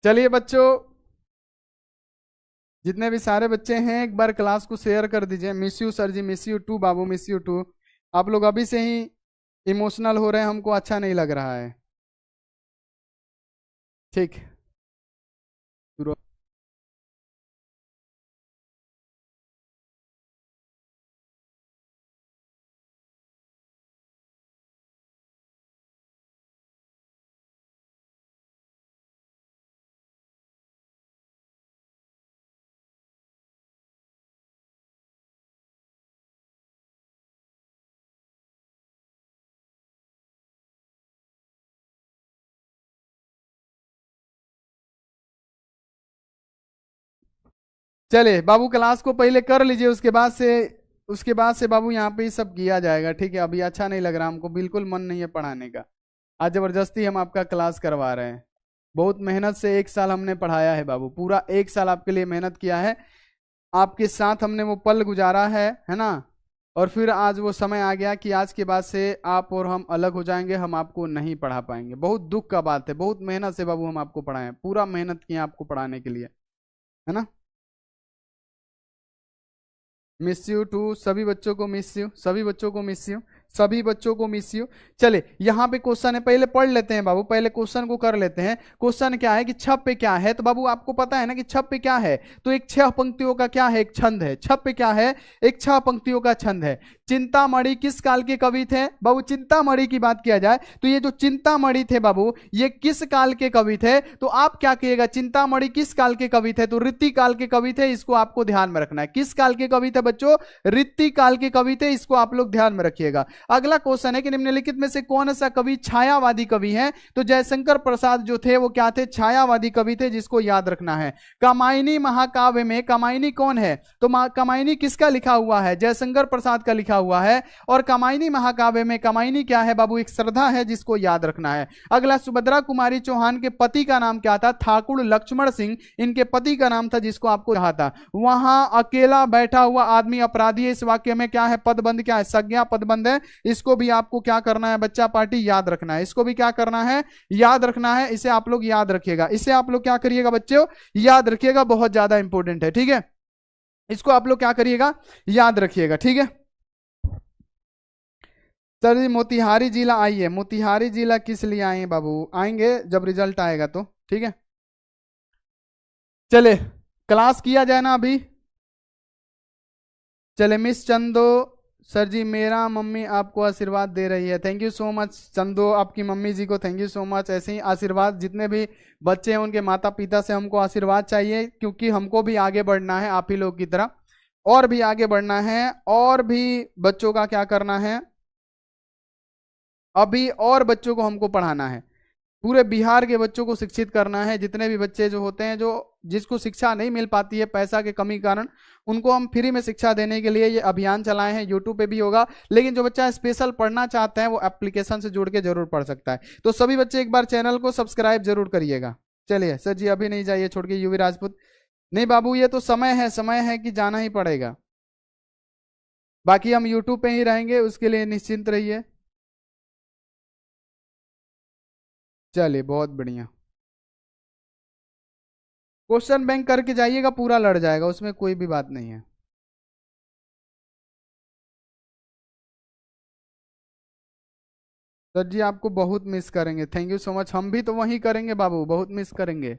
चलिए बच्चों, जितने भी सारे बच्चे हैं एक बार क्लास को शेयर कर दीजिए। Miss you sir ji, miss you too बाबू, मिस यू टू। आप लोग अभी से ही इमोशनल हो रहे हैं, हमको अच्छा नहीं लग रहा है। ठीक, शुरू। चलिए बाबू, क्लास को पहले कर लीजिए, उसके बाद से उसके बाद से बाबू यहाँ पे ये सब किया जाएगा, ठीक है। अभी अच्छा नहीं लग रहा, हमको बिल्कुल मन नहीं है पढ़ाने का। आज जबरदस्ती हम आपका क्लास करवा रहे हैं। बहुत मेहनत से 1 साल हमने पढ़ाया है बाबू, पूरा 1 साल आपके लिए मेहनत किया है, आपके साथ हमने वो पल गुजारा है ना। और फिर आज वो समय आ गया कि आज के बाद से आप और हम अलग हो जाएंगे, हम आपको नहीं पढ़ा पाएंगे। बहुत दुख का बात है, बहुत मेहनत से बाबू हम आपको पढ़ाए, पूरा मेहनत किए आपको पढ़ाने के लिए, है ना। मिस यू टू, सभी बच्चों को मिस यू, सभी बच्चों को मिस यू, सभी बच्चों को मिस यू। चले यहाँ पे क्वेश्चन है, पहले पढ़ लेते हैं बाबू, पहले क्वेश्चन को कर लेते हैं। क्वेश्चन क्या है कि छप पे क्या है, तो बाबू आपको पता है ना कि छप पे क्या है, तो एक 6 पंक्तियों का क्या है, एक छंद है। छप पे क्या है, एक 6 पंक्तियों का छंद है। चिंतामणि किस काल के कवि थे बाबू, चिंतामणि की बात किया जाए तो ये जो चिंतामणि थे बाबू, ये किस काल के कवि थे, तो आप क्या कहिएगा, चिंतामणि किस काल के कवि थे, तो ऋति काल के कवि थे। इसको आपको ध्यान में रखना है, किस काल के कवि थे बच्चों, ऋति काल के कवि थे, इसको आप लोग ध्यान में रखिएगा। अगला क्वेश्चन है कि निम्नलिखित में से कौन सा कवि छायावादी कवि है, तो जयशंकर प्रसाद जो थे वो क्या थे, छायावादी कवि थे, जिसको याद रखना है। कामायनी महाकाव्य में कामायनी कौन है, तो कामायनी किसका लिखा हुआ है, जयशंकर प्रसाद का लिखा हुआ है। और कामायनी महाकाव्य में कामायनी क्या है बाबू, एक श्रद्धा है, जिसको याद रखना है। अगला, सुभद्रा कुमारी चौहान के पति का नाम क्या था, ठाकुर लक्ष्मण सिंह इनके पति का नाम था, जिसको आपको कहा था। वहां अकेला बैठा हुआ आदमी अपराधी है, इस वाक्य में क्या है, पदबंध क्या है, संज्ञा पदबंध है। इसको भी आपको क्या करना है बच्चा पार्टी, याद रखना है। इसको भी क्या करना है, याद रखना है। इसे आप लोग याद रखिएगा, इसे आप लोग क्या करिएगा बच्चों, याद रखिएगा, बहुत ज्यादा इंपॉर्टेंट है, ठीक है। इसको आप लोग क्या करिएगा, याद रखिएगा, ठीक है। सर जी मोतिहारी जिला आइए, मोतिहारी जिला किस लिए आए बाबू, आएंगे जब रिजल्ट आएगा तो, ठीक है। चले क्लास किया जाए ना अभी। चले मिस चंदो, सर जी मेरा मम्मी आपको आशीर्वाद दे रही है, थैंक यू सो मच चंदो, आपकी मम्मी जी को थैंक यू सो मच। ऐसे ही आशीर्वाद, जितने भी बच्चे हैं उनके माता पिता से हमको आशीर्वाद चाहिए, क्योंकि हमको भी आगे बढ़ना है आप ही लोग की तरह, और भी आगे बढ़ना है, और भी बच्चों का क्या करना है, अभी और बच्चों को हमको पढ़ाना है। पूरे बिहार के बच्चों को शिक्षित करना है। जितने भी बच्चे जो होते हैं, जो जिसको शिक्षा नहीं मिल पाती है पैसा के कमी के कारण, उनको हम फ्री में शिक्षा देने के लिए ये अभियान चलाए हैं। यूट्यूब पे भी होगा, लेकिन जो बच्चा स्पेशल पढ़ना चाहते हैं वो एप्लीकेशन से जुड़ के जरूर पढ़ सकता है। तो सभी बच्चे एक बार चैनल को सब्सक्राइब जरूर करिएगा। चलिए सर जी अभी नहीं जाइए छोड़ के, यूवी राजपूत नहीं बाबू, ये तो समय है, समय है कि जाना ही पड़ेगा। बाकी हम यूट्यूब पे ही रहेंगे, उसके लिए निश्चिंत रहिए। चलिए बहुत बढ़िया, क्वेश्चन बैंक करके जाइएगा, पूरा लड़ जाएगा, उसमें कोई भी बात नहीं है। सर जी आपको बहुत मिस करेंगे, थैंक यू सो मच, हम भी तो वही करेंगे बाबू, बहुत मिस करेंगे।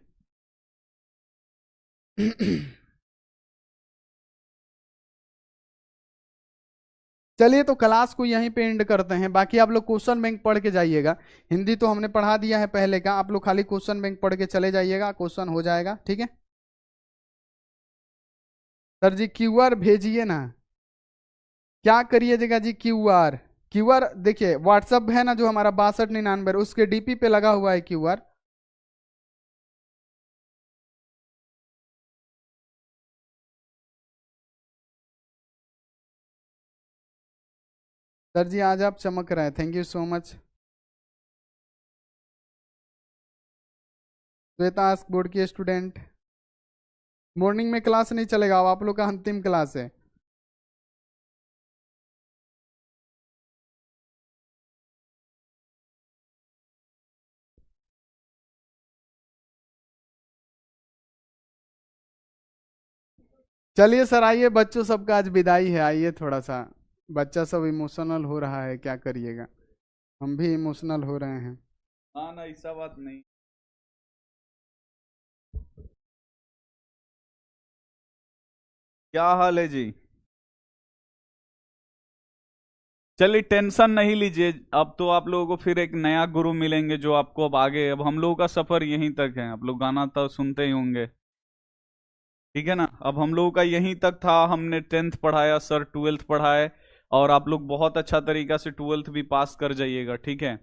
चलिए तो क्लास को यहीं पे एंड करते हैं। बाकी आप लोग क्वेश्चन बैंक पढ़ के जाइएगा। हिंदी तो हमने पढ़ा दिया है पहले का, आप लोग खाली क्वेश्चन बैंक पढ़ के चले जाइएगा, क्वेश्चन हो जाएगा, ठीक है। सर जी क्यूआर भेजिए ना, क्या करिएगा जी, क्यूआर, क्यूआर देखिए व्हाट्सअप है ना जो हमारा 6299, उसके डीपी पे लगा हुआ है क्यूआर। सर जी आज आप चमक रहे हैं, thank you so much. Shweta board की स्टूडेंट, मॉर्निंग में क्लास नहीं चलेगा, अब आप लोग का अंतिम क्लास है। चलिए सर आइए, बच्चों सबका आज विदाई है, आइए थोड़ा सा, बच्चा सब इमोशनल हो रहा है, क्या करिएगा, हम भी इमोशनल हो रहे हैं। हाँ ना, ऐसा बात नहीं। क्या हाल है जी, चलिए टेंशन नहीं लीजिए, अब तो आप लोगों को फिर एक नया गुरु मिलेंगे जो आपको अब आगे, अब हम लोगों का सफर यहीं तक है, आप लोग गाना तो सुनते ही होंगे, ठीक है ना। अब हम लोगों का यहीं तक था, हमने 10th पढ़ाया, सर 12th पढ़ाए, और आप लोग बहुत अच्छा तरीका से 12th भी पास कर जाइएगा, ठीक है।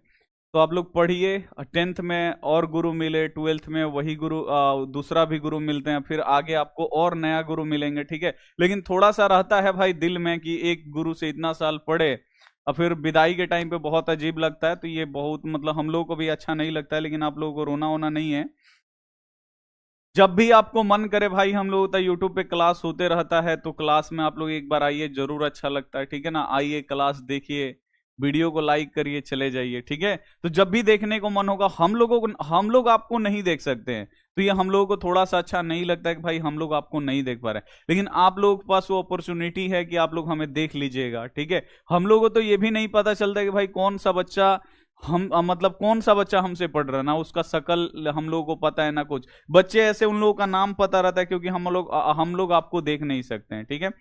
तो आप लोग पढ़िए। 10th में और गुरु मिले, 12th में वही गुरु दूसरा भी गुरु मिलते हैं, फिर आगे आपको और नया गुरु मिलेंगे, ठीक है। लेकिन थोड़ा सा रहता है भाई दिल में कि एक गुरु से इतना साल पढ़े और फिर विदाई के टाइम पे बहुत अजीब लगता है। तो ये बहुत मतलब हम लोगों को भी अच्छा नहीं लगता है, लेकिन आप लोगों को रोना वोना नहीं है। जब भी आपको मन करे भाई, हम लोग तो यूट्यूब पे क्लास होते रहता है, तो क्लास में आप लोग एक बार आइए, जरूर अच्छा लगता है, ठीक है ना। आइए क्लास देखिए, वीडियो को लाइक करिए, चले जाइए, ठीक है। तो जब भी देखने को मन होगा, हम लोग आपको नहीं देख सकते हैं, तो ये हम लोगों को थोड़ा सा अच्छा नहीं लगता है कि भाई हम लोग आपको नहीं देख पा रहे हैं। लेकिन आप लोगों के पास वो अपॉर्चुनिटी है कि आप लोग हमें देख लीजिएगा, ठीक है। हम लोगों को तो ये भी नहीं पता चलता कि भाई कौन सा बच्चा मतलब कौन सा बच्चा हमसे पढ़ रहा है, ना उसका शकल हम लोगों को पता है ना कुछ। बच्चे ऐसे उन लोगों का नाम पता रहता है, क्योंकि हम लोग आपको देख नहीं सकते हैं, ठीक है।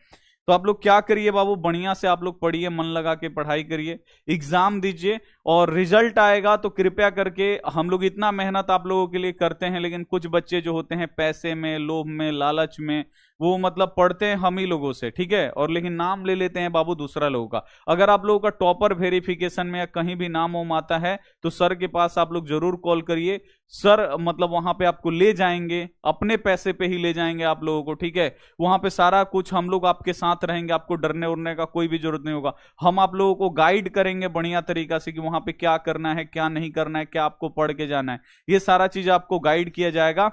तो आप लोग क्या करिए बाबू, बढ़िया से आप लोग पढ़िए, मन लगा के पढ़ाई करिए, एग्जाम दीजिए, और रिजल्ट आएगा तो कृपया करके, हम लोग इतना मेहनत आप लोगों के लिए करते हैं, लेकिन कुछ बच्चे जो होते हैं पैसे में, लोभ में, लालच में, वो मतलब पढ़ते हैं हम ही लोगों से, ठीक है, और लेकिन नाम ले लेते हैं बाबू दूसरा लोगों का। अगर आप लोगों का टॉपर वेरिफिकेशन में या कहीं भी नाम वाम आता है, तो सर के पास आप लोग जरूर कॉल करिए। सर मतलब वहां पे आपको ले जाएंगे, अपने पैसे पे ही ले जाएंगे आप लोगों को, ठीक है। वहां पे सारा कुछ हम लोग आपके साथ रहेंगे, आपको डरने उड़ने का कोई भी जरूरत नहीं होगा। हम आप लोगों को गाइड करेंगे बढ़िया तरीका से कि वहां पे क्या करना है, क्या नहीं करना है, क्या आपको पढ़ के जाना है, ये सारा चीज आपको गाइड किया जाएगा।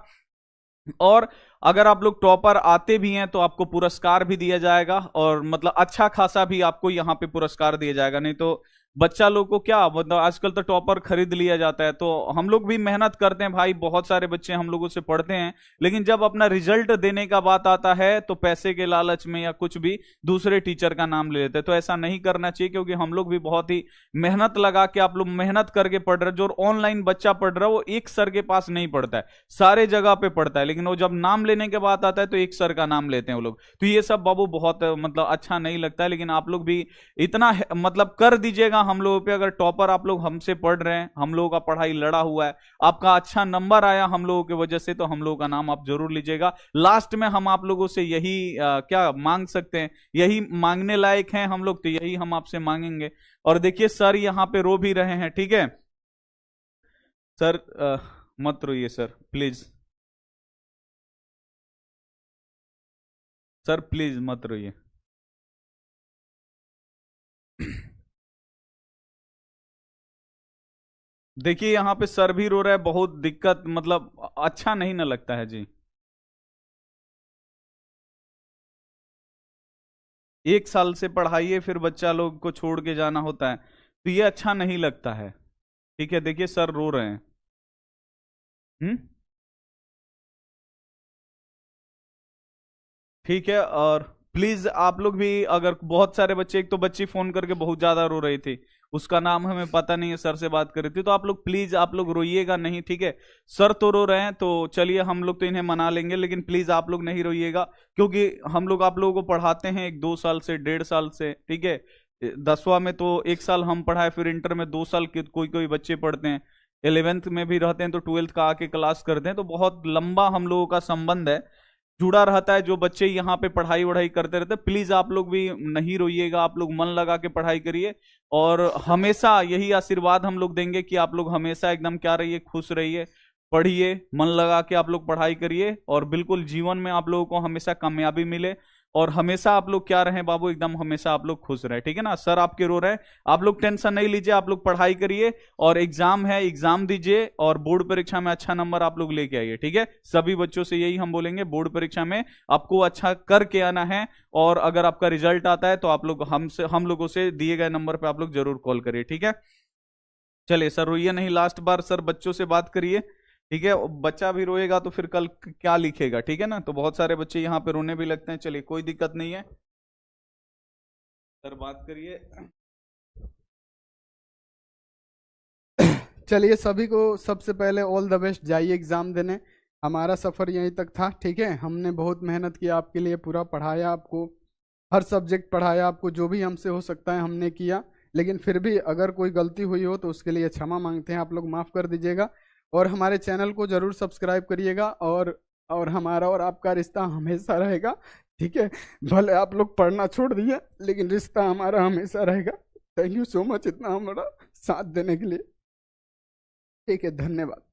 और अगर आप लोग टॉपर आते भी हैं तो आपको पुरस्कार भी दिया जाएगा, और मतलब अच्छा खासा भी आपको यहाँ पे पुरस्कार दिया जाएगा। नहीं तो बच्चा लोग को क्या मतलब, आजकल तो टॉपर खरीद लिया जाता है। तो हम लोग भी मेहनत करते हैं भाई, बहुत सारे बच्चे हम लोगों से पढ़ते हैं, लेकिन जब अपना रिजल्ट देने का बात आता है तो पैसे के लालच में या कुछ भी दूसरे टीचर का नाम ले लेते हैं। तो ऐसा नहीं करना चाहिए, क्योंकि हम लोग भी बहुत ही मेहनत लगा के, आप लोग मेहनत करके पढ़ रहे हैं। जो ऑनलाइन बच्चा पढ़ रहा है वो एक सर के पास नहीं पढ़ता है, सारे जगह पे पढ़ता है, लेकिन वो जब नाम लेने के बाद आता है तो एक सर का नाम लेते हैं वो लोग। तो ये सब बाबू बहुत मतलब अच्छा नहीं लगता है। लेकिन आप लोग भी इतना मतलब कर दीजिएगा हम लोगों पे। अगर टॉपर आप लोग हमसे पढ़ रहे हैं, हम लोगों का पढ़ाई लड़ा हुआ है, आपका अच्छा नंबर आया हम लोगों की वजह से, तो हम लोगों का नाम आप जरूर लीजिएगा। लास्ट में हम आप लोगों से यही क्या मांग सकते हैं, यही मांगने लायक हैं हम लोग, तो यही हम आपसे मांगेंगे। और देखिए सर यहाँ पे रो भी रहे हैं, ठीक है। सर मत रोइए सर, प्लीज सर, प्लीज मत रोइए। देखिए यहाँ पे सर भी रो रहा है, बहुत दिक्कत, मतलब अच्छा नहीं ना लगता है जी। एक साल से पढ़ाइए, फिर बच्चा लोग को छोड़ के जाना होता है, तो ये अच्छा नहीं लगता है, ठीक है। देखिए सर रो रहे हैं। हम्म। ठीक है। और प्लीज आप लोग भी, अगर बहुत सारे बच्चे, एक तो बच्ची फोन करके बहुत ज्यादा रो रही थी, उसका नाम हमें पता नहीं है, सर से बात कर रही थी, तो आप लोग प्लीज आप लोग रोइएगा नहीं, ठीक है। सर तो रो रहे हैं, तो चलिए हम लोग तो इन्हें मना लेंगे, लेकिन प्लीज आप लोग नहीं रोइएगा, क्योंकि हम लोग आप लोगों को पढ़ाते हैं 1-2 साल से, 1.5 साल से, ठीक है। 10वां में तो 1 साल हम पढ़ाए, फिर इंटर में 2 साल के कोई कोई बच्चे पढ़ते हैं, 11th में भी रहते हैं, तो 12th का आके क्लास करते हैं। तो बहुत लंबा हम लोगों का संबंध है, जुड़ा रहता है। जो बच्चे यहाँ पे पढ़ाई वढ़ाई करते रहते हैं, प्लीज आप लोग भी नहीं रोइएगा, आप लोग मन लगा के पढ़ाई करिए। और हमेशा यही आशीर्वाद हम लोग देंगे कि आप लोग हमेशा एकदम क्या रहिए, खुश रहिए, पढ़िए, मन लगा के आप लोग पढ़ाई करिए, और बिल्कुल जीवन में आप लोगों को हमेशा कामयाबी मिले। और हमेशा आप लोग क्या रहे बाबू, एकदम हमेशा आप लोग खुश रहे, ठीक है ना। सर आपके रो रहे हैं, आप लोग टेंशन नहीं लीजिए, आप लोग पढ़ाई करिए, और एग्जाम है, एग्जाम दीजिए, और बोर्ड परीक्षा में अच्छा नंबर आप लोग लेके आइए, ठीक है। सभी बच्चों से यही हम बोलेंगे, बोर्ड परीक्षा में आपको अच्छा करके आना है। और अगर आपका रिजल्ट आता है तो आप लोग हम लोगों से दिए गए नंबर पे आप लोग जरूर कॉल करिए, ठीक है। चलिए सर रोइए नहीं, लास्ट बार सर बच्चों से बात करिए, ठीक है। बच्चा भी रोएगा तो फिर कल क्या लिखेगा, ठीक है ना। तो बहुत सारे बच्चे यहाँ पे रोने भी लगते हैं, चलिए कोई दिक्कत नहीं है, सर बात करिए। चलिए सभी को सबसे पहले ऑल द बेस्ट, जाइए एग्जाम देने। हमारा सफर यहीं तक था, ठीक है। हमने बहुत मेहनत की आपके लिए, पूरा पढ़ाया आपको, हर सब्जेक्ट पढ़ाया आपको, जो भी हमसे हो सकता है हमने किया। लेकिन फिर भी अगर कोई गलती हुई हो तो उसके लिए क्षमा मांगते हैं, आप लोग माफ कर दीजिएगा। और हमारे चैनल को जरूर सब्सक्राइब करिएगा, और हमारा और आपका रिश्ता हमेशा रहेगा, ठीक है। भले आप लोग पढ़ना छोड़ दिए, लेकिन रिश्ता हमारा हमेशा रहेगा। थैंक यू सो मच इतना हमारा साथ देने के लिए। ठीक है, धन्यवाद।